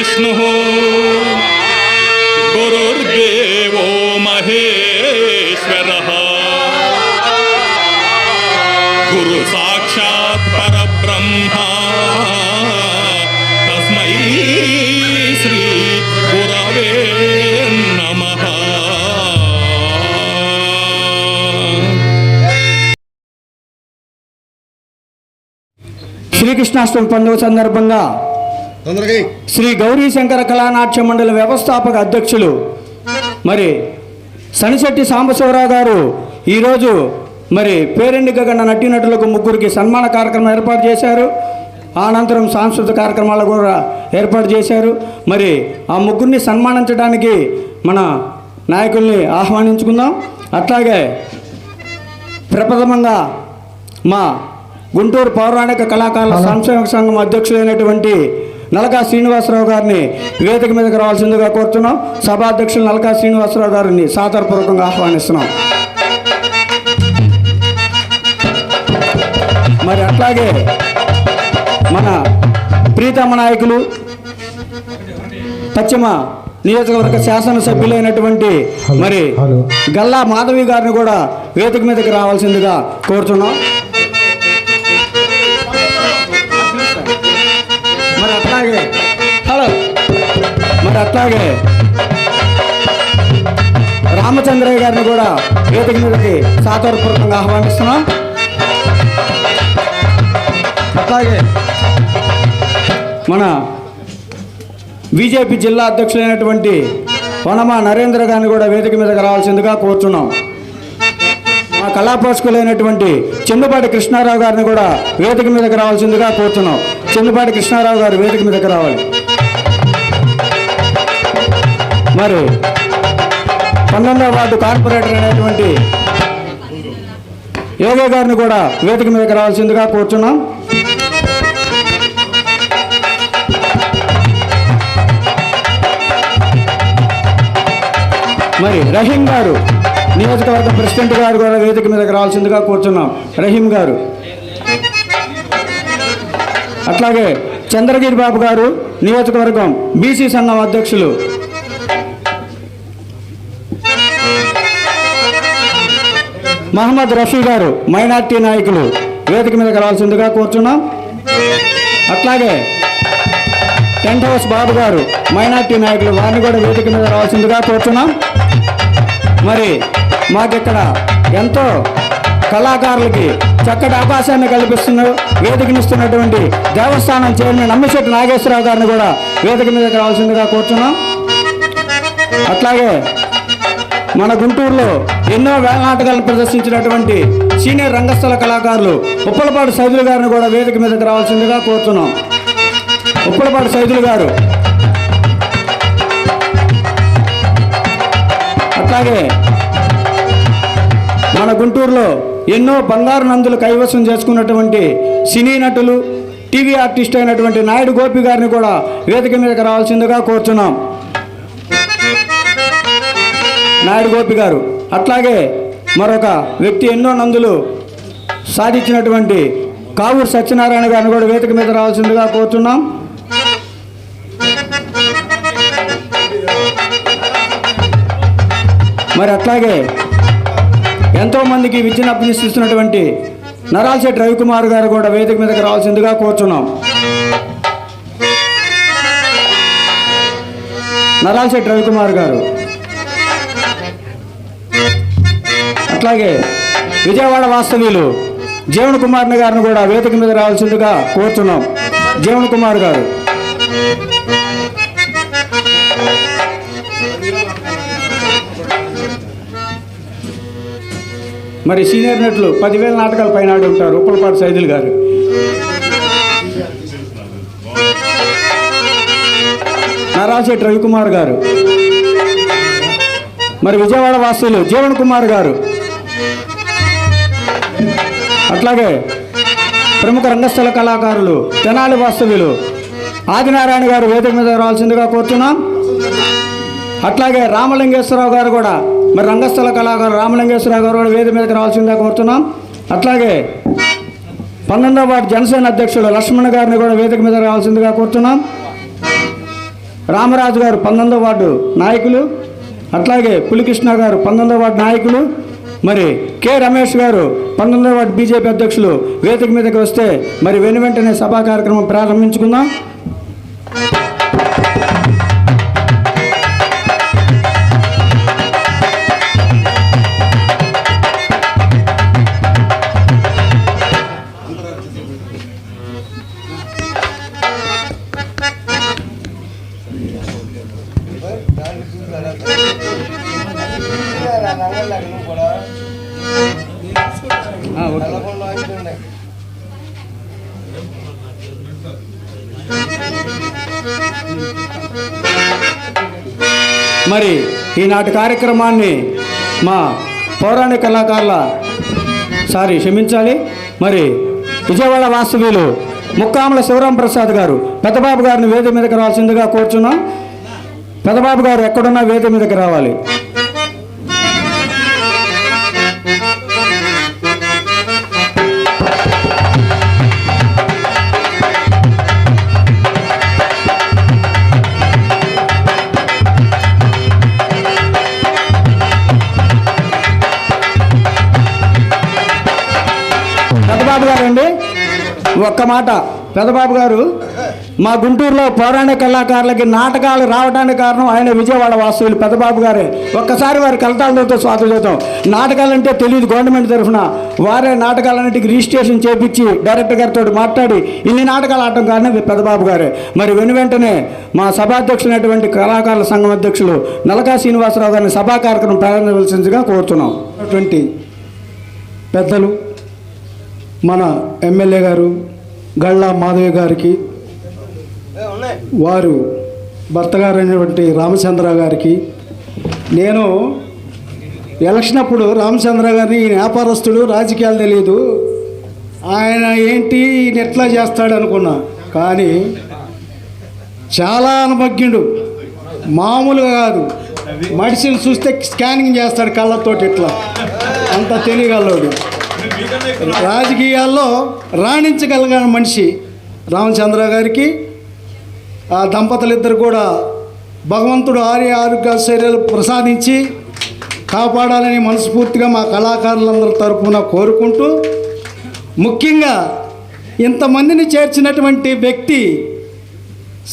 विष्णुः गुरुर्देवो महेश्वरः गुरु साक्षात् परब्रह्मा तस्मै श्री गुरवे नमः। శ్రీకృష్ణాష్టమి పండుగ సందర్భంగా శ్రీ గౌరీ శంకర కళానాట్య మండలి వ్యవస్థాపక అధ్యక్షులు మరి సనిశెట్టి సాంబశివరావు గారు ఈరోజు మరి పేరెన్నికగన్న నటీనటులకు ముగ్గురికి సన్మాన కార్యక్రమం ఏర్పాటు చేశారు. అనంతరం సాంస్కృతిక కార్యక్రమాలు కూడా ఏర్పాటు చేశారు. మరి ఆ ముగ్గురిని సన్మానించడానికి మన నాయకుల్ని ఆహ్వానించుకుందాం. అట్లాగే ప్రప్రథమంగా మా గుంటూరు పౌరాణిక కళాకారుల సంక్షేమ సంఘం అధ్యక్షులైనటువంటి నలకా శ్రీనివాసరావు గారిని వేదిక మీదకి రావాల్సిందిగా కోరుతున్నాం. సభాధ్యక్షులు నలకా శ్రీనివాసరావు గారిని సాదరపూర్వకంగా ఆహ్వానిస్తున్నాం. మరి అట్లాగే మన ప్రీతమ నాయకులు పశ్చిమ నియోజకవర్గ శాసనసభ్యులైనటువంటి మరి గల్లా మాధవి గారిని కూడా వేదిక మీదకి రావాల్సిందిగా కోరుతున్నాం. మరి అట్లాగే రామచంద్రయ్య గారిని కూడా వేదిక మీదకి సాదరపూర్వకంగా ఆహ్వానిస్తున్నాం. అట్లాగే మన బీజేపీ జిల్లా అధ్యక్షులైనటువంటి వనమా నరేంద్ర గారిని కూడా వేదిక మీదకి రావాల్సిందిగా కోరుచున్నాం. మా కళాపోషకులైనటువంటి చెన్నుపాటి కృష్ణారావు గారిని కూడా వేదిక మీదకి రావాల్సిందిగా కోరుతున్నాం. చెన్నుపాటి కృష్ణారావు గారు వేదిక మీదకి రావాలి. మరి 12వ వార్డు కార్పొరేటర్ అయినటువంటి యోగ గారిని కూడా వేదిక మీదకి రావాల్సిందిగా కోరుచున్నాం. మరి రహీం గారు నియోజకవర్గ ప్రెసిడెంట్ గారు కూడా వేదిక మీదకి రావాల్సిందిగా కోరుచున్నాం. రహీం గారు. అట్లాగే చంద్రగిరి బాబు గారు నియోజకవర్గం బీసీ సంఘం అధ్యక్షులు. మహమ్మద్ రఫీ గారు మైనార్టీ నాయకులు వేదిక మీదకి రావాల్సిందిగా కోరుచున్నాం. అట్లాగే టెంట్ హౌస్ బాబు గారు మైనార్టీ నాయకులు, వారిని కూడా వేదిక మీద రావాల్సిందిగా కోరుచున్నాం. మరి మాకిక్కడ ఎంతో కళాకారులకి చక్కటి అవకాశాన్ని కల్పిస్తున్న వేదికనిస్తున్నటువంటి దేవస్థానం చైర్మన్ అమ్మిశెట్టి నాగేశ్వరరావు గారిని కూడా వేదిక మీదకి రావాల్సిందిగా కోరుచున్నాం. అట్లాగే మన గుంటూరులో ఎన్నో వేల నాటకాలను ప్రదర్శించినటువంటి సీనియర్ రంగస్థల కళాకారులు ఉప్పలపాటి సైదులు గారిని కూడా వేదిక మీదకి రావాల్సిందిగా కోరుతున్నాం. ఉప్పలపాటి సైదులు గారు. అట్లాగే మన గుంటూరులో ఎన్నో బంగారు నందులు కైవసం చేసుకున్నటువంటి సినీ నటులు, టీవీ ఆర్టిస్ట్ అయినటువంటి నాయుడు గోపి గారిని కూడా వేదిక మీదకి రావాల్సిందిగా కోరుచున్నాం. నాయుడు గోపి గారు. అట్లాగే మరొక వ్యక్తి ఎన్నో నందులు సాధించినటువంటి కావూరు సత్యనారాయణ గారిని కూడా వేదిక మీద రావాల్సిందిగా కోరుచున్నాం. మరి అట్లాగే ఎంతోమందికి విద్యను అభ్యసిస్తున్నటువంటి నరాల్శెట్టి రవికుమార్ గారు కూడా వేదిక మీదకి రావాల్సిందిగా కోరుచున్నాం. నరాల్శెట్టి రవికుమార్ గారు. అట్లాగే విజయవాడ వాస్తవ్యులు జీవన్ కుమార్ గారిని కూడా వేదిక మీద రావాల్సిందిగా కోరుచున్నాం. జీవన్ కుమార్ గారు. మరి సీనియర్ నటులు 10,000 నాటకాల పైన ఆడి ఉంటారు ఉప్పలపాటి సైదులు గారు. నరాల్శెట్టి రవికుమార్ గారు. మరి విజయవాడ వాసులు జీవన్ కుమార్ గారు. అట్లాగే ప్రముఖ రంగస్థల కళాకారులు తెనాలి వాస్తవ్యులు ఆదినారాయణ గారు వేదిక మీద రావాల్సిందిగా కోరుతున్నాం. అట్లాగే రామలింగేశ్వరరావు గారు కూడా మరి రంగస్థల కళాకారు రామలింగేశ్వరరావు గారు కూడా వేదిక మీదకి రావాల్సిందిగా కోరుతున్నాం. అట్లాగే 12వ వార్డు జనసేన అధ్యక్షుడు లక్ష్మణ్ గారిని కూడా వేదిక మీద రావాల్సిందిగా కోరుతున్నాం. రామరాజు గారు 19వ వార్డు నాయకులు, అట్లాగే పులికృష్ణ గారు 19వ వార్డు నాయకులు, మరి కె రమేష్ గారు 19వ వార్డు బీజేపీ అధ్యక్షులు వేదిక మీదకి వస్తే మరి వెంటనే సభా కార్యక్రమం ప్రారంభించుకుందాం. మరి ఈనాటి కార్యక్రమాన్ని మా పౌరాణిక కళాకారుల మరి విజయవాడ వాస్తవ్యులు ముక్కాముల శివరాం ప్రసాద్ గారు పెద్దబాబు గారిని వేదిక మీదకి రావాల్సిందిగా కోరుచున్నాం. పెద్దబాబు గారు ఎక్కడున్నా వేదిక మీదకి రావాలి. పెద్దబాబు గారు అండి, ఒక్క మాట. పెద్దబాబు గారు మా గుంటూరులో పౌరాణిక కళాకారులకి నాటకాలు రావడానికి కారణం ఆయన విజయవాడ వాస్తవులు పెద్దబాబు గారే. ఒక్కసారి వారి కలతాలతో స్వాగతం చేద్దాం. నాటకాలంటే తెలియదు గవర్నమెంట్ తరఫున, వారే నాటకాలన్నింటికి రిజిస్ట్రేషన్ చేపించి డైరెక్టర్ గారితో మాట్లాడి ఇన్ని నాటకాలు ఆడటం కారణం పెద్దబాబు గారే. మరి వెంటనే మా సభాధ్యక్షులైనటువంటి కళాకారుల సంఘం అధ్యక్షులు నలకా శ్రీనివాసరావు గారిని సభా కార్యక్రమం ప్రారంభించవలసిందిగా కోరుతున్నాం. అటువంటి పెద్దలు మన ఎమ్మెల్యే గారు గళ్ళ మాధవి గారికి, వారు భర్త గారైనటువంటి రామచంద్ర గారికి, నేను ఎలక్షన్ అప్పుడు రామచంద్ర గారిని ఈ వ్యాపారస్తుడు రాజకీయాలు తెలియదు, ఆయన ఏంటి ఈయన ఎట్లా చేస్తాడు అనుకున్నా, కానీ చాలా అనుభజ్ఞుడు, మామూలుగా కాదు. మనిషిని చూస్తే స్కానింగ్ చేస్తాడు కళ్ళతోటి, ఇట్లా అంత తెలియగలడు. రాజకీయాల్లో రాణించగలిగిన మనిషి రామచంద్ర గారికి, ఆ దంపతులిద్దరు కూడా భగవంతుడు ఆరోగ్య శైర్యాలు ప్రసాదించి కాపాడాలని మనస్ఫూర్తిగా మా కళాకారులందరి తరఫున కోరుకుంటూ, ముఖ్యంగా ఇంతమందిని చేర్చినటువంటి వ్యక్తి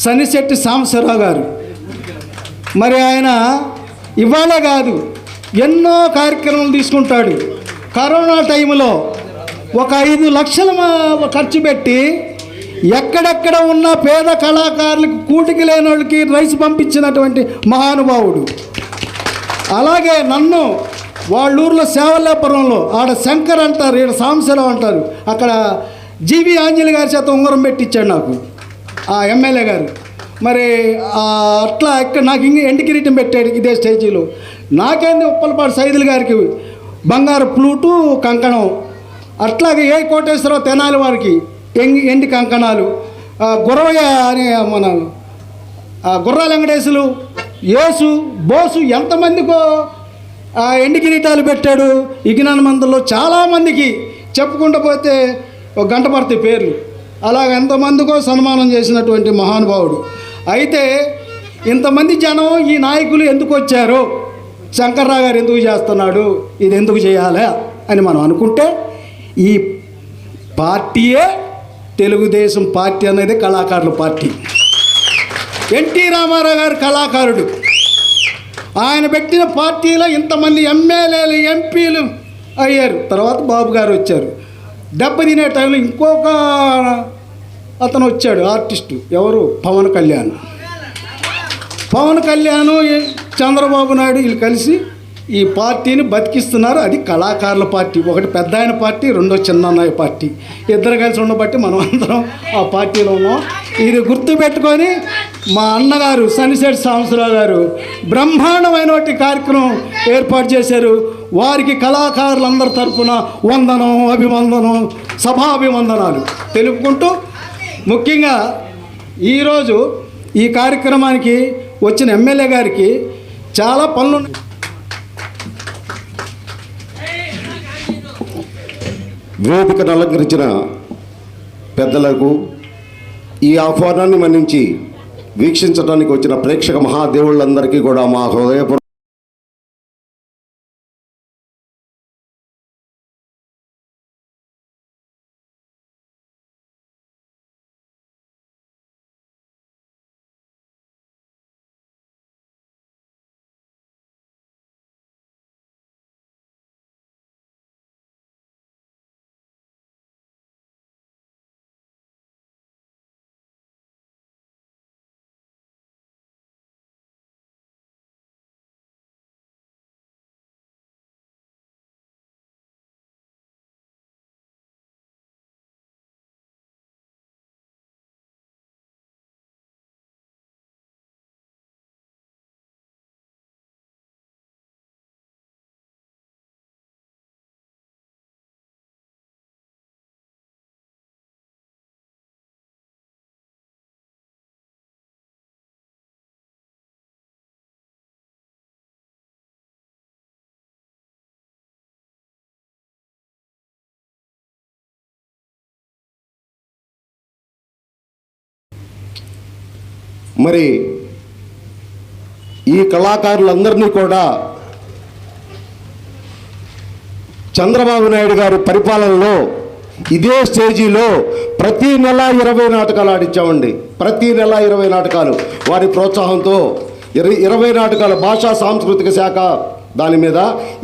సనిశెట్టి సాంబశివరావు గారు. మరి ఆయన ఇవాళ కాదు ఎన్నో కార్యక్రమాలు తీసుకుంటాడు. కరోనా టైంలో ఒక 5 లక్షల ఖర్చు పెట్టి ఎక్కడెక్కడ ఉన్న పేద కళాకారులకు, కూటికి లేని వాళ్ళకి రైస్ పంపించినటువంటి మహానుభావుడు. అలాగే నన్ను వాళ్ళ ఊర్లో సేవల్లాపురంలో ఆడ శంకర్ అంటారు, ఈడ సాంబశివరావు అంటారు, అక్కడ జీవి ఆంజలి గారి చేత ఉంగరం పెట్టించాడు నాకు ఆ ఎమ్మెల్యే గారు. మరి అట్లా ఇక్కడ నాకు ఎండి కిరీటం పెట్టాడు ఇదే స్టేజీలో. నాకేంది ఉప్పలపాడు సైదులు గారికి బంగారు ఫ్లూటు కంకణం, అట్లాగే ఏ కోటేశ్వరరావు తెనాలి వారికి ఎండి కంకణాలు, గుర్రయ్య అనే మన గుర్రాల వెంకటేశులు, యేసు, బోసు ఎంతమందికో ఎండి కిరీటాలు పెట్టాడు. ఇగినాన మందుల్లో చాలామందికి చెప్పుకుంటూ పోతే ఒక గంట పడితే పేర్లు. అలాగ ఎంతమందికో సన్మానం చేసినటువంటి మహానుభావుడు. అయితే ఇంతమంది జనం ఈ నాయకులు ఎందుకు వచ్చారు, శంకర్రావు గారు ఎందుకు చేస్తున్నాడు, ఇది ఎందుకు చేయాలి అని మనం అనుకుంటే, ఈ పార్టీయే తెలుగుదేశం పార్టీ అనేది కళాకారుల పార్టీ. ఎన్టీ రామారావు గారు కళాకారుడు. ఆయన పెట్టిన పార్టీలో ఇంతమంది ఎమ్మెల్యేలు, ఎంపీలు అయ్యారు. తర్వాత బాబు గారు వచ్చారు. దెబ్బతినే టైంలో ఇంకొక అతను వచ్చాడు, ఆర్టిస్టు. ఎవరు? పవన్ కళ్యాణ్. చంద్రబాబు నాయుడు వీళ్ళు కలిసి ఈ పార్టీని బతికిస్తున్నారు. అది కళాకారుల పార్టీ. ఒకటి పెద్ద ఆయన పార్టీ, రెండో చిన్న పార్టీ. ఇద్దరు కలిసి ఉండబట్టి మనం అందరం ఆ పార్టీలో ఉన్నాం. ఇది గుర్తుపెట్టుకొని మా అన్నగారు సనిశెట్టి సాంబశివరావు గారు బ్రహ్మాండమైనటువంటి కార్యక్రమం ఏర్పాటు చేశారు. వారికి కళాకారులందరి తరఫున వందనం, అభివందనం, సభాభివందనాలు తెలుపుకుంటూ, ముఖ్యంగా ఈరోజు ఈ కార్యక్రమానికి వచ్చిన ఎమ్మెల్యే గారికి చాలా పనులు. వేదికను అలంకరించిన పెద్దలకు, ఈ ఆహ్వానాన్ని మన్నించి వీక్షించడానికి వచ్చిన ప్రేక్షక మహాదేవుళ్ళందరికీ కూడా మా హృదయపూర్వక మరి ఈ కళాకారులందరినీ కూడా చంద్రబాబు నాయుడు గారి పరిపాలనలో ఇదే స్టేజీలో ప్రతి నెల 20 నాటకాలు ఆడించామండి. ప్రతి నెల 20 నాటకాలు వారి ప్రోత్సాహంతో 20 నాటకాలు భాషా సాంస్కృతిక శాఖ దాని మీద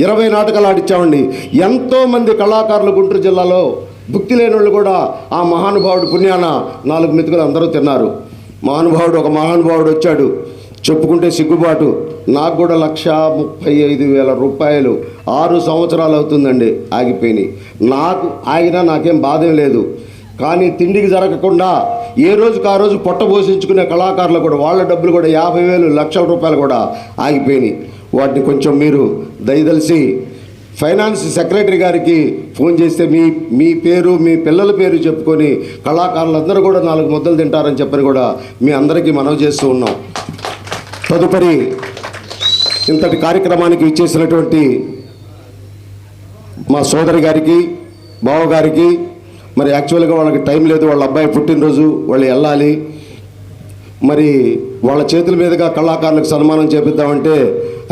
20 నాటకాలు ఆడించామండి. ఎంతోమంది కళాకారులు గుంటూరు జిల్లాలో భుక్తి లేని వాళ్ళు కూడా ఆ మహానుభావుడు పుణ్యాన 4 మెతుకులు అందరూ తిన్నారు. ఒక మహానుభావుడు వచ్చాడు, చెప్పుకుంటే సిగ్గుబాటు. నాకు కూడా 1,35,000 రూపాయలు 6 సంవత్సరాలు అవుతుందండి ఆగిపోయినాయి. నాకేం బాధేం లేదు. కానీ తిండికి జరగకుండా ఏ రోజుకి ఆ రోజు పొట్ట పోషించుకునే కళాకారులు కూడా వాళ్ళ డబ్బులు కూడా 50,000 లక్షల రూపాయలు కూడా ఆగిపోయినాయి. వాటిని కొంచెం మీరు దయదలిసి ఫైనాన్స్ సెక్రటరీ గారికి ఫోన్ చేస్తే మీ పేరు మీ పిల్లల పేరు చెప్పుకొని కళాకారులందరూ కూడా 4 ముద్దలు తింటారని చెప్పని కూడా మీ అందరికీ మనవి చేస్తూ ఉన్నాం. తదుపరి ఇంతటి కార్యక్రమానికి ఇచ్చేసినటువంటి మా సోదరి గారికి బావగారికి, మరి యాక్చువల్గా వాళ్ళకి టైం లేదు, వాళ్ళ అబ్బాయి పుట్టినరోజు, వాళ్ళు వెళ్ళాలి. మరి వాళ్ళ చేతుల మీదుగా కళాకారులకు సన్మానం చేపిద్దామంటే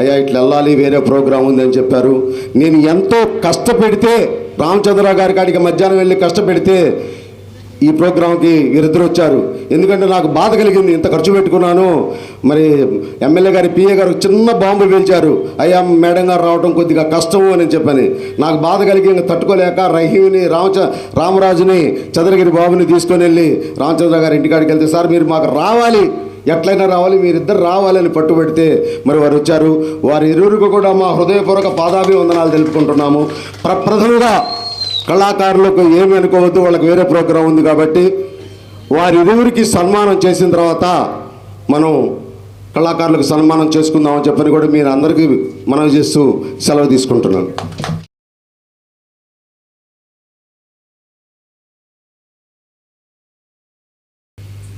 అయ్యా ఇట్లా వెళ్ళాలి, వేరే ప్రోగ్రాం ఉందని చెప్పారు. నేను ఎంతో కష్టపెడితే రామచంద్రరావు గారి కాడికి మధ్యాహ్నం వెళ్ళి కష్టపెడితే ఈ ప్రోగ్రాంకి వీరిద్దరు వచ్చారు. ఎందుకంటే నాకు బాధ కలిగింది, ఇంత ఖర్చు పెట్టుకున్నాను. మరి ఎమ్మెల్యే గారి పిఏ గారు చిన్న బాంబు పేల్చారు, అయ్యా మేడం గారు రావడం కొద్దిగా కష్టము అని చెప్పని. నాకు బాధ కలిగి ఇంకా తట్టుకోలేక రహీమ్ని రామరాజుని చంద్రగిరి బాబుని తీసుకొని వెళ్ళి రామచంద్ర గారి ఇంటికాడికి వెళ్తే, సార్ మీరు మాకు రావాలి, ఎట్లయినా రావాలి, మీరిద్దరు రావాలని పట్టుబడితే మరి వారు వచ్చారు. వారి ఇరువురికి కూడా మా హృదయపూర్వక పాదాభివందనాలు తెలుపుకుంటున్నాము. ప్రప్రథముగా కళాకారులకు ఏమి అనుకోవద్దు, వాళ్ళకి వేరే ప్రోగ్రాం ఉంది కాబట్టి వారి ఇరువురికి సన్మానం చేసిన తర్వాత మనం కళాకారులకు సన్మానం చేసుకుందామని చెప్పని కూడా మీరు అందరికీ మనవి చేస్తూ సెలవు తీసుకుంటున్నాను.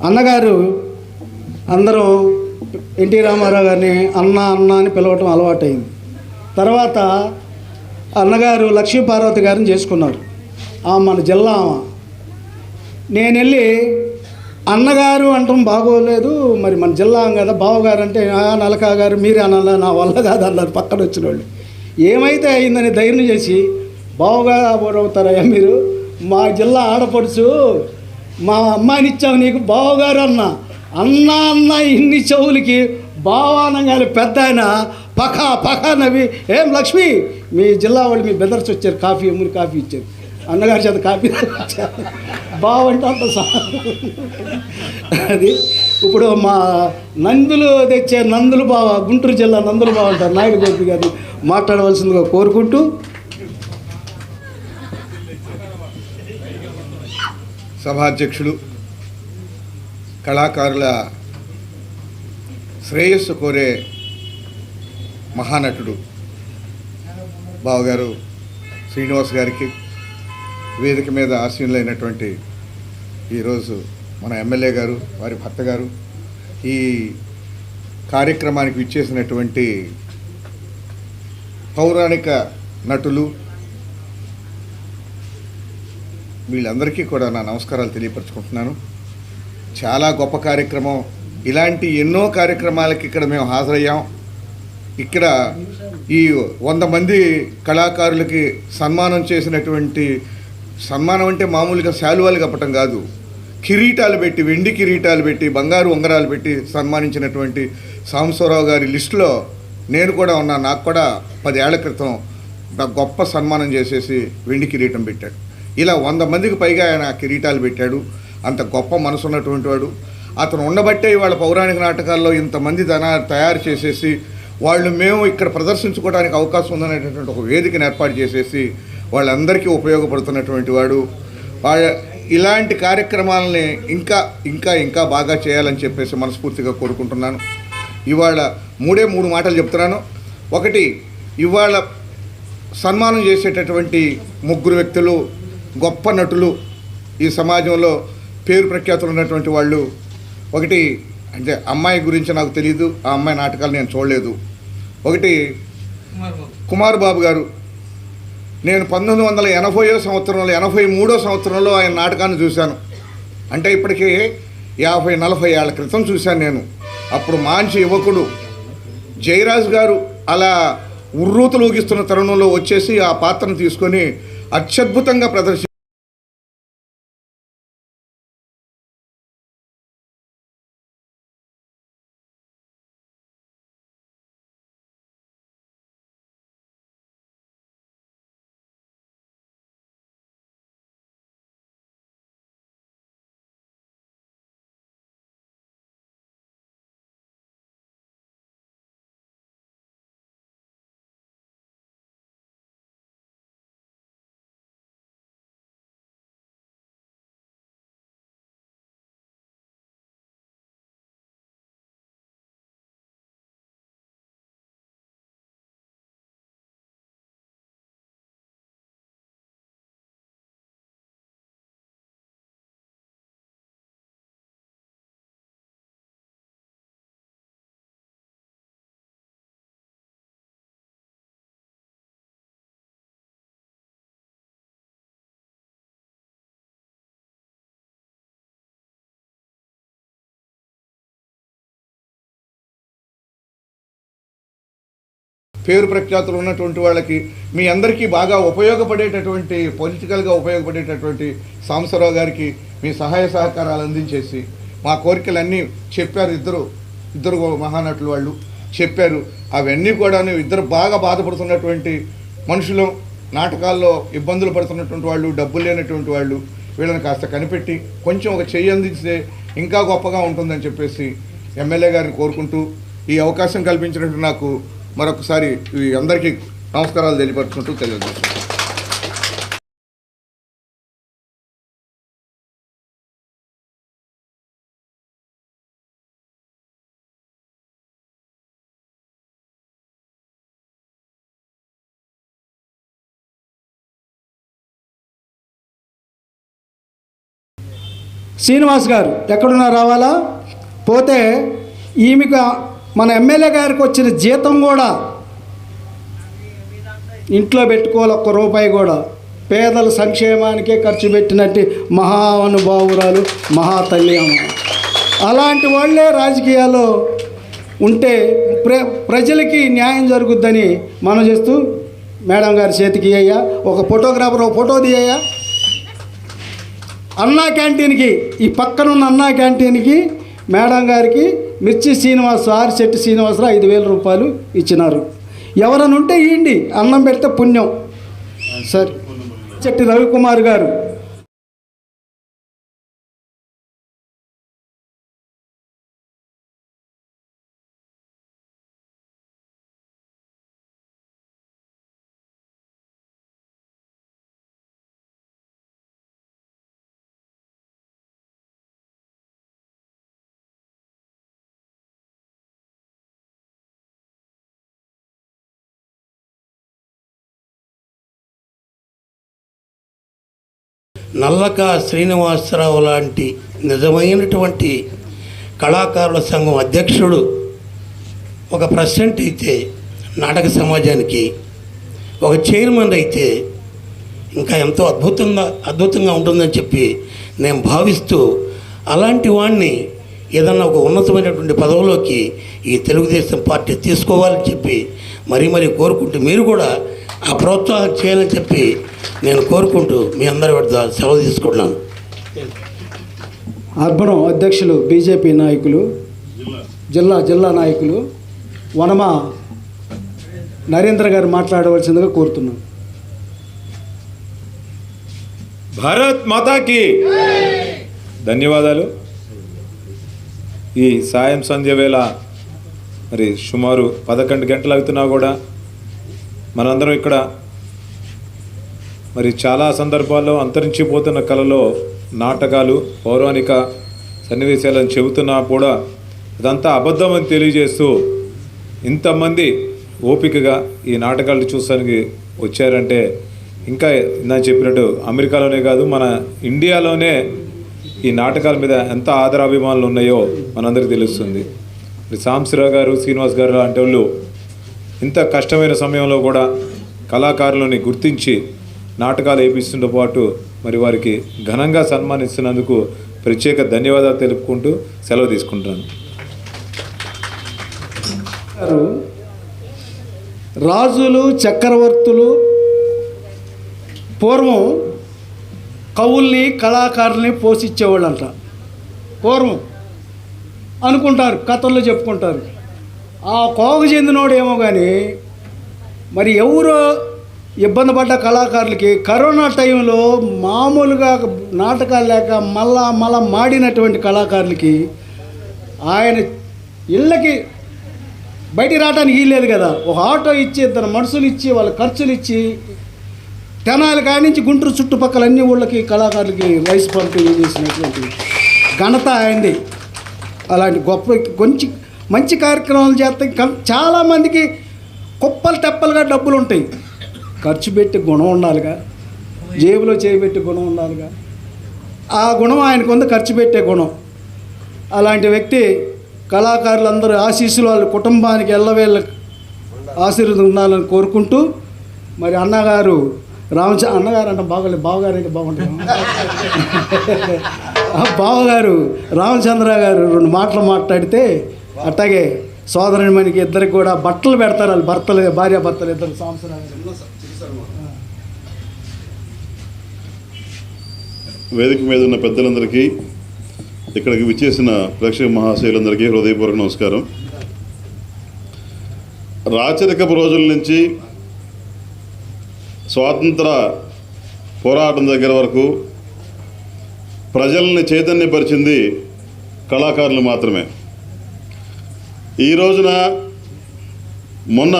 అన్నగారు అందరూ ఎన్టీ రామారావు గారిని అన్న అని పిలవటం అలవాటైంది. తర్వాత అన్నగారు లక్ష్మీపార్వతి గారిని చేసుకున్నారు. మన జిల్లా నేను వెళ్ళి అన్నగారు అంటాం బాగోలేదు, మరి మన జిల్లా కదా బావగారు అంటే నలకా గారు మీరే అనాలి, నా వల్ల కాదు అన్నారు పక్కన వచ్చిన వాళ్ళు. ఏమైతే అయిందని ధైర్యం చేసి బావగారు అవుతారయ్యా మీరు, మా జిల్లా ఆడపడుచు, మా అమ్మాయిని ఇచ్చావు నీకు బావగారు అన్న ఇన్ని చెవులకి బావానంగానే పెద్ద ఆయన పఖా నవ్వి, ఏం లక్ష్మి మీ జిల్లా వాళ్ళు మీ బెదర్స్ వచ్చారు, కాఫీ అమ్ముని కాఫీ ఇచ్చారు, అన్నగారి చేత కాఫీ బావంటే అంత అది. ఇప్పుడు మా నందులు తెచ్చే నందులు బావ, గుంటూరు జిల్లా నందులు బావ అంటారు, నాయుడు గోపి గారిని మాట్లాడవలసిందిగా కోరుకుంటూ సభాధ్యక్షులు, కళాకారుల శ్రేయస్సు కోరే మహానటుడు బావగారు శ్రీనివాస్ గారికి, వేదిక మీద ఆసీనులైనటువంటి ఈరోజు మన ఎమ్మెల్యే గారు, వారి భర్త గారు, ఈ కార్యక్రమానికి విచ్చేసినటువంటి పౌరాణిక నటులు, వీళ్ళందరికీ కూడా నా నమస్కారాలు తెలియపరచుకుంటున్నాను. చాలా గొప్ప కార్యక్రమం ఇలాంటి ఎన్నో కార్యక్రమాలకి ఇక్కడ మేము హాజరయ్యాం. ఇక్కడ ఈ 100 మంది కళాకారులకి సన్మానం చేసినటువంటి, సన్మానం అంటే మామూలుగా శాలువాలు కప్పటం కాదు, కిరీటాలు పెట్టి, వెండి కిరీటాలు పెట్టి, బంగారు ఉంగరాలు పెట్టి సన్మానించినటువంటి సాంబశివరావు గారి లిస్టులో నేను కూడా ఉన్నా. నాకు కూడా 10 ఏళ్ల క్రితం నాకు గొప్ప సన్మానం చేసేసి వెండి కిరీటం పెట్టాడు. ఇలా 100 మందికి పైగా ఆయన కిరీటాలు పెట్టాడు. అంత గొప్ప మనసు ఉన్నటువంటి వాడు. అతను ఉండబట్టే ఇవాళ పౌరాణిక నాటకాల్లో ఇంతమంది తయారు చేసేసి మేము ఇక్కడ ప్రదర్శించుకోవడానికి అవకాశం ఉందనేటటువంటి ఒక వేదికను ఏర్పాటు చేసేసి వాళ్ళందరికీ ఉపయోగపడుతున్నటువంటి వాడు. ఇలాంటి కార్యక్రమాలని ఇంకా ఇంకా ఇంకా బాగా చేయాలని చెప్పేసి మనస్ఫూర్తిగా కోరుకుంటున్నాను. ఇవాళ 3 మాటలు చెప్తున్నాను. ఒకటి, ఇవాళ సన్మానం చేసేటటువంటి 3 వ్యక్తులు గొప్ప నటులు, ఈ సమాజంలో పేరు ప్రఖ్యాతులు ఉన్నటువంటి వాళ్ళు. ఒకటి అంటే అమ్మాయి గురించి నాకు తెలియదు, ఆ అమ్మాయి నాటకాలు నేను చూడలేదు. ఒకటి కుమార్ బాబు గారు. నేను 1980వ సంవత్సరంలో 83వ సంవత్సరంలో ఆయన నాటకాన్ని చూశాను. అంటే ఇప్పటికీ 50-40 ఏళ్ల క్రితం చూశాను నేను. అప్పుడు మంచి యువకుడు జయరాజ్ గారు అలా ఉర్రూతలూగిస్తున్న తరుణంలో వచ్చేసి ఆ పాత్రను తీసుకొని అత్యద్భుతంగా ప్రదర్శించారు. పేరు ప్రఖ్యాతులు ఉన్నటువంటి వాళ్ళకి, మీ అందరికీ బాగా ఉపయోగపడేటటువంటి, పొలిటికల్గా ఉపయోగపడేటటువంటి సాంబశివరావు గారికి మీ సహాయ సహకారాలు అందించేసి మా కోరికలన్నీ చెప్పారు. ఇద్దరు మహానటులు వాళ్ళు చెప్పారు. అవన్నీ కూడా ఇద్దరు బాగా బాధపడుతున్నటువంటి మనుషులు, నాటకాల్లో ఇబ్బందులు పడుతున్నటువంటి వాళ్ళు, డబ్బులు లేనటువంటి వాళ్ళు, వీళ్ళని కాస్త కనిపెట్టి కొంచెం ఒక చెయ్యి అందిస్తే ఇంకా గొప్పగా ఉంటుందని చెప్పేసి ఎమ్మెల్యే గారిని కోరుకుంటూ ఈ అవకాశం కల్పించినట్టు నాకు మరొకసారి అందరికీ నమస్కారాలు తెలియపరుచుకుంటూ తెలియజేస్తున్నాను. శ్రీనివాస్ గారు ఎక్కడున్నా రావాలా? పోతే ఈమెకు మన ఎమ్మెల్యే గారికి వచ్చిన జీతం కూడా ఇంట్లో పెట్టుకోవాలి, ₹1 కూడా. పేదల సంక్షేమానికే ఖర్చు పెట్టినట్టు మహానుభావురాలు, మహాతల్లి అమ్మ. అలాంటి వాళ్ళే రాజకీయాల్లో ఉంటే ప్రజలకి న్యాయం జరుగుద్దని మనం చేస్తూ, మేడం గారి చేతికి అయ్యా ఒక ఫోటోగ్రాఫర్ ఒక ఫోటో తీయ్యా. అన్నా క్యాంటీన్కి, ఈ పక్కనున్న అన్నా క్యాంటీన్కి మేడం గారికి మిర్చి శ్రీనివాస్, ఆరిశెట్టి శ్రీనివాసరావు 5,000 రూపాయలు ఇచ్చినారు. ఎవరైనా ఉంటే ఇవ్వండి, అన్నం పెడితే పుణ్యం. సరే, చెట్టి రవికుమార్ గారు. నల్లక శ్రీనివాసరావు లాంటి నిజమైనటువంటి కళాకారుల సంఘం అధ్యక్షుడు ఒక ప్రెసిడెంట్ అయితే, నాటక సమాజానికి ఒక చైర్మన్ అయితే ఇంకా ఎంతో అద్భుతంగా ఉంటుందని చెప్పి నేను భావిస్తూ, అలాంటి వాడిని ఏదన్నా ఒక ఉన్నతమైనటువంటి పదవిలోకి ఈ తెలుగుదేశం పార్టీ తీసుకోవాలని చెప్పి మరీ మరీ కోరుకుంటూ మీరు కూడా ఆ ప్రోత్సాహం చేయాలని చెప్పి నేను కోరుకుంటూ మీ అందరి వద్ద సెలవు తీసుకుంటున్నాను. అర్బన్ అధ్యక్షులు బీజేపీ నాయకులు జిల్లా నాయకులు వనమ నరేంద్ర గారు మాట్లాడవలసిందిగా కోరుతున్నాం. భారత్ మాతాకి ధన్యవాదాలు. ఈ సాయం సంధ్య వేళ మరి సుమారు 11 గంటలు అవుతున్నా కూడా మనందరం ఇక్కడ మరి చాలా సందర్భాల్లో అంతరించిపోతున్న కళలో నాటకాలు పౌరాణిక సన్నివేశాలను చెబుతున్నా కూడా అదంతా అబద్ధం అని తెలియజేస్తూ ఇంతమంది ఓపికగా ఈ నాటకాలు చూసానికి వచ్చారంటే ఇంకా నేను చెప్పినట్టు అమెరికాలోనే కాదు మన ఇండియాలోనే ఈ నాటకాల మీద ఎంత ఆదరాభిమానులు ఉన్నాయో మనందరికీ తెలుస్తుంది. సాంబశివరావు గారు, శ్రీనివాస్ గారు లాంటి వాళ్ళు ఇంత కష్టమైన సమయంలో కూడా కళాకారులని గుర్తించి నాటకాలు వేయిస్తున్న పాటు మరి వారికి ఘనంగా సన్మానిస్తున్నందుకు ప్రత్యేక ధన్యవాదాలు తెలుపుకుంటూ సెలవు తీసుకుంటాను. రాజులు చక్రవర్తులు పూర్వం కవుల్ని కళాకారుల్ని పోషించేవాళ్ళంట. పూర్వం అనుకుంటారు, కథల్లో చెప్పుకుంటారు. ఆ కోవకు చెందినోడేమో కానీ మరి ఎవరో ఇబ్బంది పడ్డ కళాకారులకి కరోనా టైంలో మామూలుగా నాటకాలు లేక మళ్ళా మాడినటువంటి కళాకారులకి ఆయన ఇళ్ళకి బయటికి రావడానికి వీల్లేదు కదా, ఒక ఆటో ఇచ్చి 2 మనుషులు ఇచ్చి వాళ్ళ ఖర్చులు ఇచ్చి తెనాలి కాడి నుంచి గుంటూరు చుట్టుపక్కల అన్ని ఊళ్ళకి కళాకారులకి రైస్ పంపిణీ చేసినటువంటి ఘనత అయింది. అలాంటి గొప్ప మంచి కార్యక్రమాలు చేస్తే చాలామందికి కుప్పలు తెప్పలుగా డబ్బులు ఉంటాయి. ఖర్చు పెట్టి గుణం ఉండాలిగా, జేబులో చేయబెట్టి గుణం ఉండాలిగా. ఆ గుణం ఆయనకు ఉంది, ఖర్చు పెట్టే గుణం. అలాంటి వ్యక్తి కళాకారులందరూ ఆశీస్సులు వాళ్ళ కుటుంబానికి ఎల్లవేళ్ళ ఆశీర్వాదం ఉండాలని కోరుకుంటూ మరి అన్నగారు అన్నగారు అంటే బావగారు అయితే బాగుంటుంది. బావగారు రామచంద్ర గారు 2 మాటలు మాట్లాడితే అట్లాగే సోదరునిమనికి ఇద్దరికి కూడా బట్టలు పెడతారు. వాళ్ళు భార్యాభర్తలు ఇద్దరు వేదిక మీద ఉన్న పెద్దలందరికీ, ఇక్కడికి విచ్చేసిన ప్రేక్షక మహాశయులందరికీ హృదయపూర్వక నమస్కారం. రాచరికపు రోజుల నుంచి స్వాతంత్ర పోరాటం దగ్గర వరకు ప్రజల్ని చైతన్యపరిచింది కళాకారులు మాత్రమే. ఈ రోజున మొన్న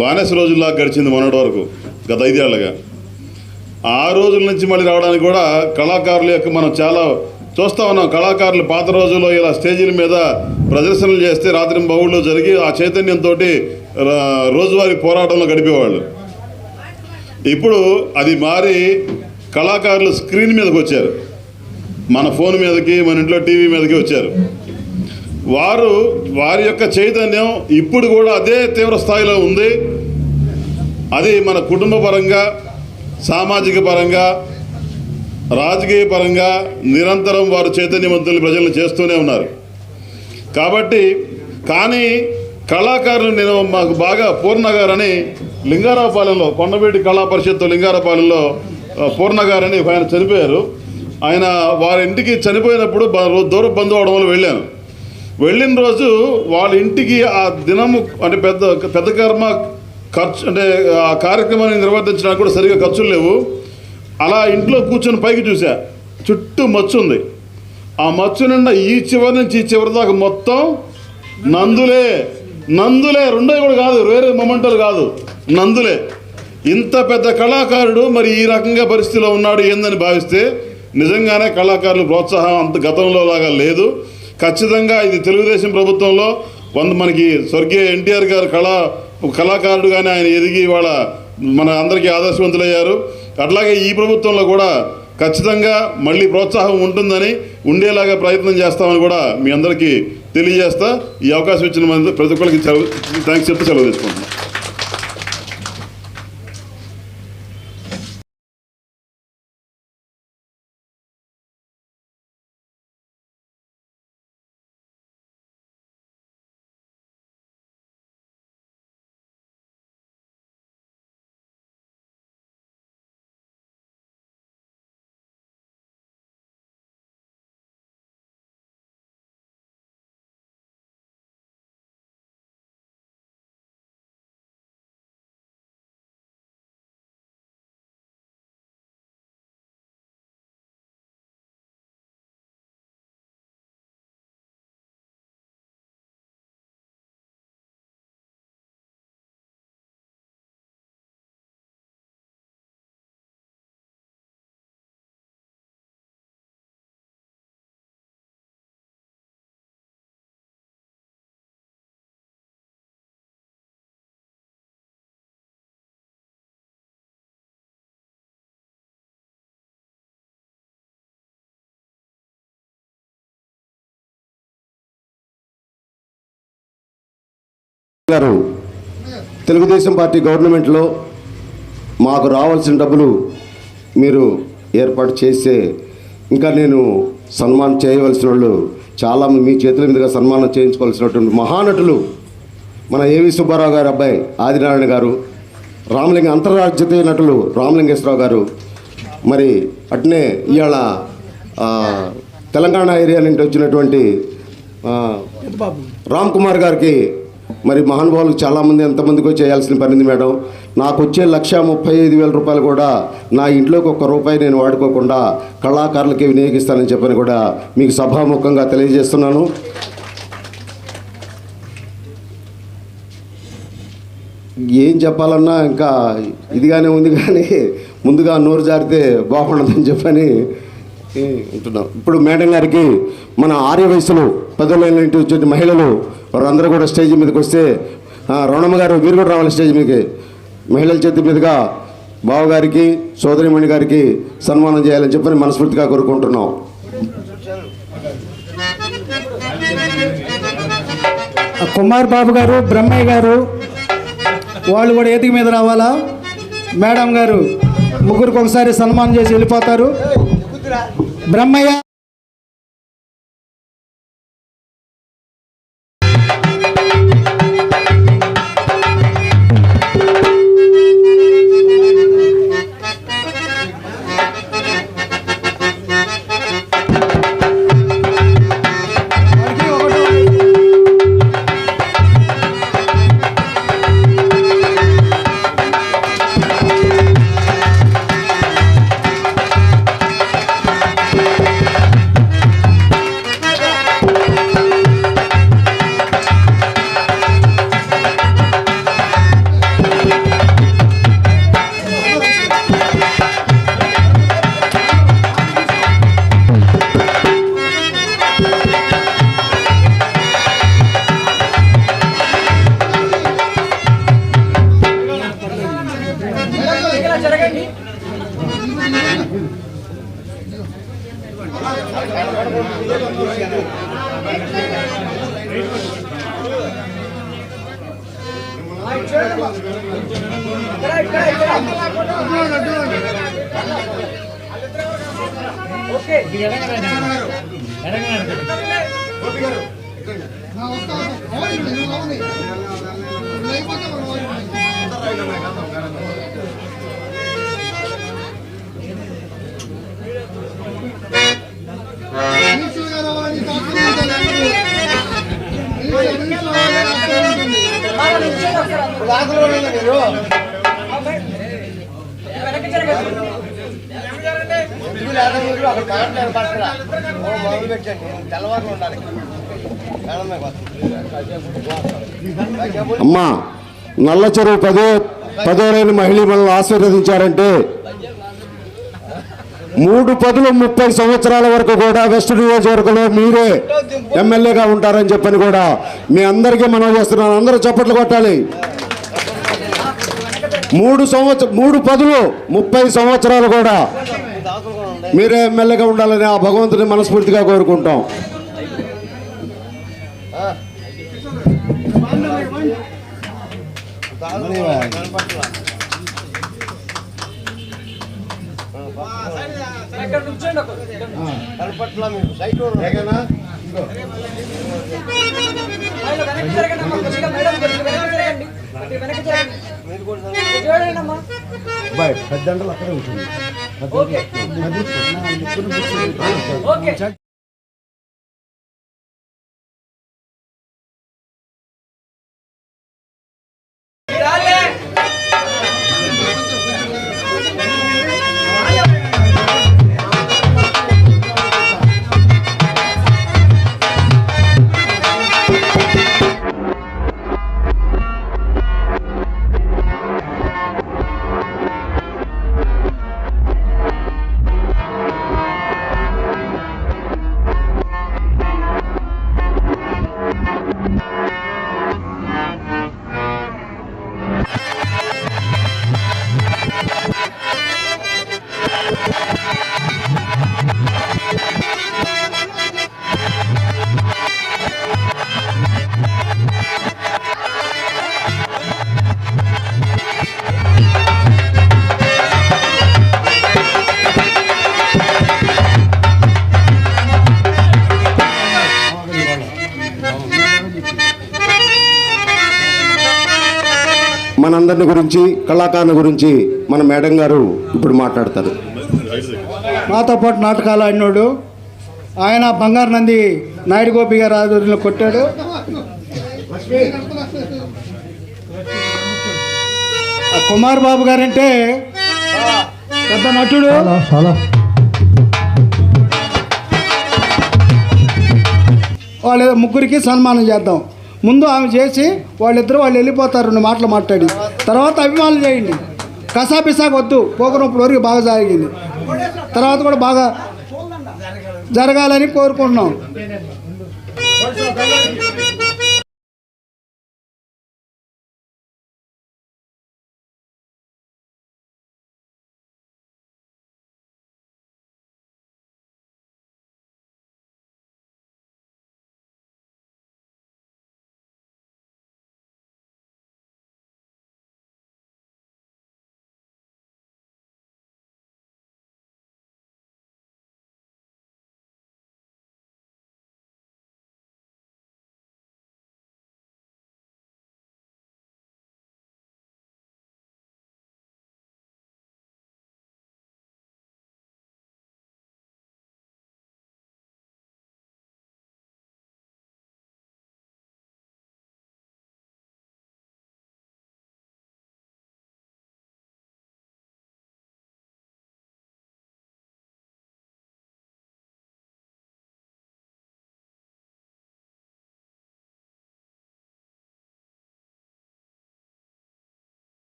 బానిస రోజుల్లా గడిచింది మొన్నటి వరకు, గత 5 ఏళ్ళగా. ఆ రోజుల నుంచి మళ్ళీ రావడానికి కూడా కళాకారుల యొక్క మనం చాలా చూస్తూ ఉన్నాం. కళాకారులు పాత రోజుల్లో ఇలా స్టేజీల మీద ప్రదర్శనలు చేస్తే రాత్రి బహుళ్ళు జరిగి ఆ చైతన్యంతో రోజువారీ పోరాటంలో గడిపేవాళ్ళు. ఇప్పుడు అది మారి కళాకారులు స్క్రీన్ మీదకి వచ్చారు, మన ఫోన్ మీదకి, మన ఇంట్లో టీవీ మీదకి వచ్చారు. వారి యొక్క చైతన్యం ఇప్పుడు కూడా అదే తీవ్ర స్థాయిలో ఉంది. అది మన కుటుంబ పరంగా, సామాజిక పరంగా, రాజకీయ పరంగా నిరంతరం వారు చైతన్యవంతులు ప్రజలను చేస్తూనే ఉన్నారు. కాబట్టి కానీ కళాకారులు నేను మాకు బాగా పూర్ణ గారని లింగారావుపాలెంలో, కొండవీటి కళా పరిషత్తు లింగారావుపాలెంలో పూర్ణ గారని ఆయన చనిపోయారు. ఆయన వారి ఇంటికి చనిపోయినప్పుడు దూర బంధువు అవడం వల్ల వెళ్ళాను. వెళ్ళిన రోజు వాళ్ళ ఇంటికి ఆ దినము అంటే పెద్ద కర్మ ఖర్చు అంటే ఆ కార్యక్రమాన్ని నిర్వర్తించడానికి కూడా సరిగా ఖర్చులు లేవు. అలా ఇంట్లో కూర్చొని పైకి చూసా, చుట్టూ మచ్చు ఉంది. ఆ మచ్చు నిండా ఈ చివరి నుంచి ఈ చివరి దాకా మొత్తం నందులే, రెండో కూడా కాదు, వేరే మొమెంటలు కాదు, నందులే. ఇంత పెద్ద కళాకారుడు మరి ఈ రకంగా పరిస్థితిలో ఉన్నాడు ఏందని భావిస్తే నిజంగానే కళాకారుల ప్రోత్సాహం అంత గతంలో లాగా లేదు. ఖచ్చితంగా ఇది తెలుగుదేశం ప్రభుత్వంలో మనకి స్వర్గీయ ఎన్టీఆర్ గారు కళాకారుడుగానే ఆయన ఎదిగి ఇవాళ మన అందరికీ ఆదర్శవంతులయ్యారు. అట్లాగే ఈ ప్రభుత్వంలో కూడా ఖచ్చితంగా మళ్ళీ ప్రోత్సాహం ఉంటుందని, ఉండేలాగా ప్రయత్నం చేస్తామని కూడా మీ అందరికీ తెలియజేస్తా. ఈ అవకాశం ఇచ్చిన ప్రతి ఒక్కరికి థ్యాంక్స్ చెప్తూ సెలవు తీసుకుంటున్నాను. గారు తెలుగుదేశం పార్టీ గవర్నమెంట్లో మాకు రావాల్సిన డబ్బులు మీరు ఏర్పాటు చేస్తే ఇంకా నేను సన్మానం చేయవలసిన వాళ్ళు చాలా మీ చేతుల మీదుగా సన్మానం చేయించుకోవాల్సినటువంటి మహానటులు మన ఏవి సుబ్బారావు గారి అబ్బాయి ఆదినారాయణ గారు, రామలింగ అంతర్రాజ్యీయ నటులు రామలింగేశ్వరరావు గారు, మరి అట్నే ఇవాళ తెలంగాణ ఏరియా నుండి వచ్చినటువంటి రామ్ కుమార్ గారికి, మరి మహానుభావులు చాలామంది ఎంతమందికో చేయాల్సిన పనింది మేడం. నాకు వచ్చే 1,35,000 రూపాయలు కూడా నా ఇంట్లోకి ₹1 నేను వాడుకోకుండా కళాకారులకి వినియోగిస్తానని చెప్పని కూడా మీకు సభాముఖంగా తెలియజేస్తున్నాను. ఏం చెప్పాలన్నా ఇంకా ఇదిగానే ఉంది, కానీ ముందుగా నోరు జారితే బాగుండదని చెప్పని ఉంటున్నాం. ఇప్పుడు మేడం గారికి మన ఆర్య వయసులో 10 ఏళ్ళ ఇంటి వచ్చే మహిళలు వారందరూ కూడా స్టేజ్ మీదకి వస్తే, రమణమ్మ గారు మీరు కూడా రావాలి స్టేజ్ మీదకి. మహిళల చేతి మీదుగా బావగారికి సోదరిమణి గారికి సన్మానం చేయాలని చెప్పని మనస్ఫూర్తిగా కోరుకుంటున్నాం. కుమార్ బాబు గారు, బ్రహ్మయ్య గారు వాళ్ళు కూడా ఏతికి మీద రావాలా. మేడం గారు ముగ్గురికి ఒకసారి సన్మానం చేసి వెళ్ళిపోతారు. బ్రహ్మయ్య అమ్మా, నల్ల చెరువు 10 మహిళలు మనల్ని ఆశీర్వదించారంటే 3 పదులు 30 సంవత్సరాల వరకు కూడా వెస్ట్ నియోజకవర్గంలో మీరే ఎమ్మెల్యేగా ఉంటారని చెప్పని కూడా మీ అందరికీ మనం చేస్తున్నాను. అందరూ చప్పట్లు కొట్టాలి. 3 పదులు 30 సంవత్సరాలు కూడా మీరే ఎమ్మెల్యేగా ఉండాలని ఆ భగవంతుని మనస్ఫూర్తిగా కోరుకుంటాం. పెద్దంటలు అక్కడే ఉంటుంది. మనందరిని గురించి, కళాకారుల గురించి మన మేడం గారు ఇప్పుడు మాట్లాడతారు. మాతో పాటు నాటకాలు ఆడినోడు ఆయన బంగారు నంది నాయుడు గోపి గారు ఆధ్వర్యంలో కొట్టాడు. కుమార్ బాబు గారంటే పెద్ద నటుడు. వాళ్ళ ముగ్గురికి సన్మానం చేద్దాం. ముందు ఆమె చేసి వాళ్ళు వెళ్ళిపోతారు, 2 మాటలు మాట్లాడి తర్వాత అభిమానులు చేయండి. కసాపిసాకు వద్దు, పోకనప్పుడు వరకు బాగా జరిగింది, తర్వాత కూడా బాగా జరగాలని కోరుకుంటున్నాం.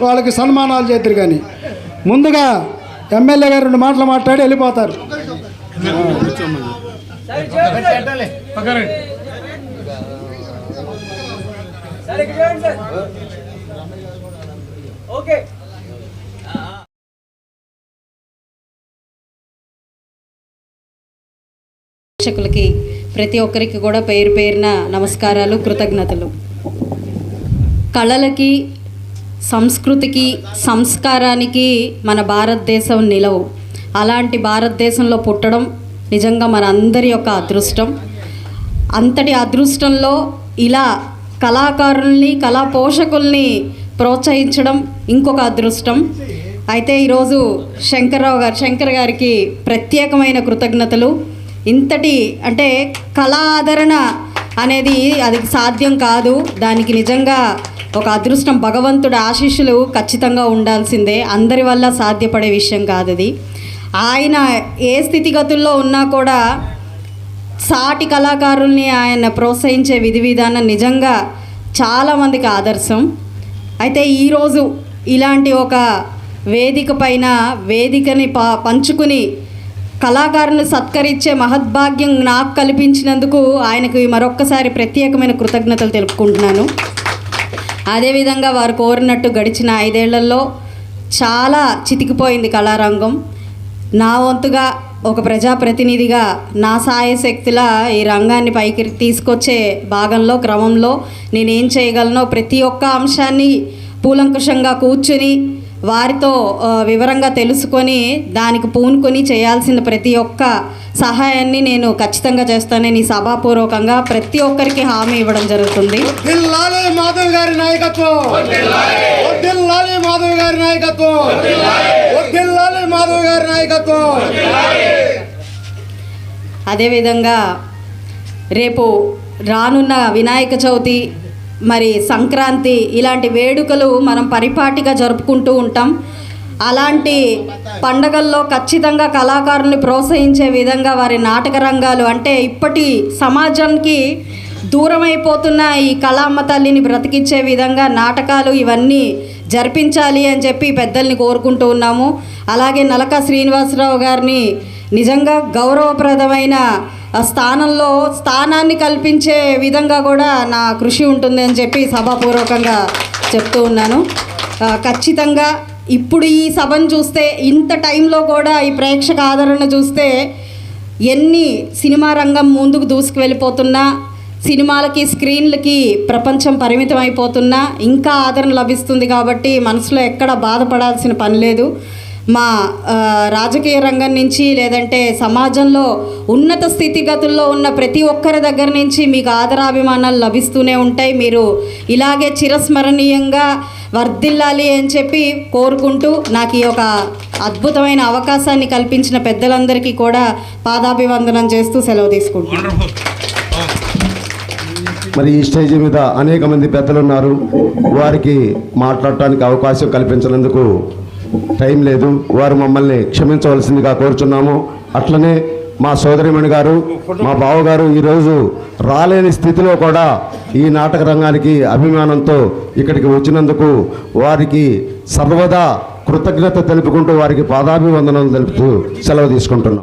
వాళ్ళకి సన్మానాలు చేద్దరు. కానీ ముందుగా ఎమ్మెల్యే గారు 2 మాటలు మాట్లాడి వెళ్ళిపోతారు. ప్రేక్షకులకి ప్రతి ఒక్కరికి కూడా పేరు పేరున నమస్కారాలు, కృతజ్ఞతలు. కళలకి, సంస్కృతికి, సంస్కారానికి మన భారతదేశం నిలవు. అలాంటి భారతదేశంలో పుట్టడం నిజంగా మన అందరి యొక్క అదృష్టం. అంతటి అదృష్టంలో ఇలా కళాకారుల్ని, కళా పోషకుల్ని ప్రోత్సహించడం ఇంకొక అదృష్టం. అయితే ఈరోజు శంకర్ గారికి ప్రత్యేకమైన కృతజ్ఞతలు. ఇంతటి అంటే కళా ఆదరణ అనేది అది సాధ్యం కాదు. దానికి నిజంగా ఒక అదృష్టం, భగవంతుడి ఆశీస్సులు ఖచ్చితంగా ఉండాల్సిందే. అందరి వల్ల సాధ్యపడే విషయం కాదు అది. ఆయన ఏ స్థితిగతుల్లో ఉన్నా కూడా సాటి కళాకారుల్ని ఆయన ప్రోత్సహించే విధి విధానం నిజంగా చాలామందికి ఆదర్శం. అయితే ఈరోజు ఇలాంటి ఒక వేదిక పైన వేదికని పంచుకుని కళాకారులను సత్కరించే మహద్భాగ్యం నాకు కల్పించినందుకు ఆయనకు మరొక్కసారి ప్రత్యేకమైన కృతజ్ఞతలు తెలుపుకుంటున్నాను. అదేవిధంగా వారు కోరినట్టు గడిచిన 5 ఏళ్లలో చాలా చితికిపోయింది కళారంగం. నా వంతుగా ఒక ప్రజాప్రతినిధిగా నా సాయశక్తులా ఈ రంగాన్ని పైకి తీసుకొచ్చే క్రమంలో నేనేం చేయగలనో ప్రతి ఒక్క అంశాన్ని కూలంకుషంగా కూర్చుని వారితో వివరంగా తెలుసుకొని దానికి పూనుకొని చేయాల్సిన ప్రతి ఒక్క సహాయాన్ని నేను ఖచ్చితంగా చేస్తానని సభాపూర్వకంగా ప్రతి ఒక్కరికి హామీ ఇవ్వడం జరుగుతుంది. మాధవ్ గారి నాయకత్వం, మాధవ్ గారి నాయకత్వం, మాధవ్ గారి నాయకత్వం. అదేవిధంగా రేపు రానున్న వినాయక చవితి, మరి సంక్రాంతి ఇలాంటి వేడుకలు మనం పరిపాటిగా జరుపుకుంటూ ఉంటాం. అలాంటి పండగల్లో ఖచ్చితంగా కళాకారుల్ని ప్రోత్సహించే విధంగా వారి నాటక రంగాలు, అంటే ఇప్పటి సమాజానికి దూరమైపోతున్న ఈ కళామ్మ తల్లిని బ్రతికించే విధంగా నాటకాలు ఇవన్నీ జరిపించాలి అని చెప్పి పెద్దల్ని కోరుకుంటూ ఉన్నాము. అలాగే నలకా శ్రీనివాసరావు గారిని నిజంగా గౌరవప్రదమైన స్థానాన్ని కల్పించే విధంగా కూడా నా కృషి ఉంటుంది అని చెప్పి సభాపూర్వకంగా చెప్తూ ఉన్నాను. ఖచ్చితంగా ఇప్పుడు ఈ సభను చూస్తే, ఇంత టైంలో కూడా ఈ ప్రేక్షక ఆదరణ చూస్తే ఎన్ని సినిమా రంగం ముందుకు దూసుకువెళ్ళిపోతున్నా, సినిమాలకి స్క్రీన్లకి ప్రపంచం పరిమితం అయిపోతున్నా ఇంకా ఆదరణ లభిస్తుంది. కాబట్టి మనసులో ఎక్కడ బాధపడాల్సిన పని లేదు. మా రాజకీయ రంగం నుంచి లేదంటే సమాజంలో ఉన్నత స్థితిగతుల్లో ఉన్న ప్రతి ఒక్కరి దగ్గర నుంచి మీకు ఆదరాభిమానాలు లభిస్తూనే ఉంటాయి. మీరు ఇలాగే చిరస్మరణీయంగా వర్ధిల్లాలి అని చెప్పి కోరుకుంటూ నాకు ఈ ఒక అద్భుతమైన అవకాశాన్ని కల్పించిన పెద్దలందరికీ కూడా పాదాభివందనం చేస్తూ సెలవు తీసుకుంటున్నాను. మరి ఈ స్టేజ్ మీద అనేక మంది పెద్దలు ఉన్నారు. వారికి మాట్లాడటానికి అవకాశం కల్పించినందుకు టైం లేదు. వారు మమ్మల్ని క్షమించవలసిందిగా కోరుచున్నాము. అట్లనే మా సోదరిమణి గారు, మా బావగారు ఈరోజు రాలేని స్థితిలో కూడా ఈ నాటక రంగానికి అభిమానంతో ఇక్కడికి వచ్చినందుకు వారికి సర్వదా కృతజ్ఞత తెలుపుకుంటూ వారికి పాదాభివందనలు తెలుపుతూ సెలవు తీసుకుంటున్నాం.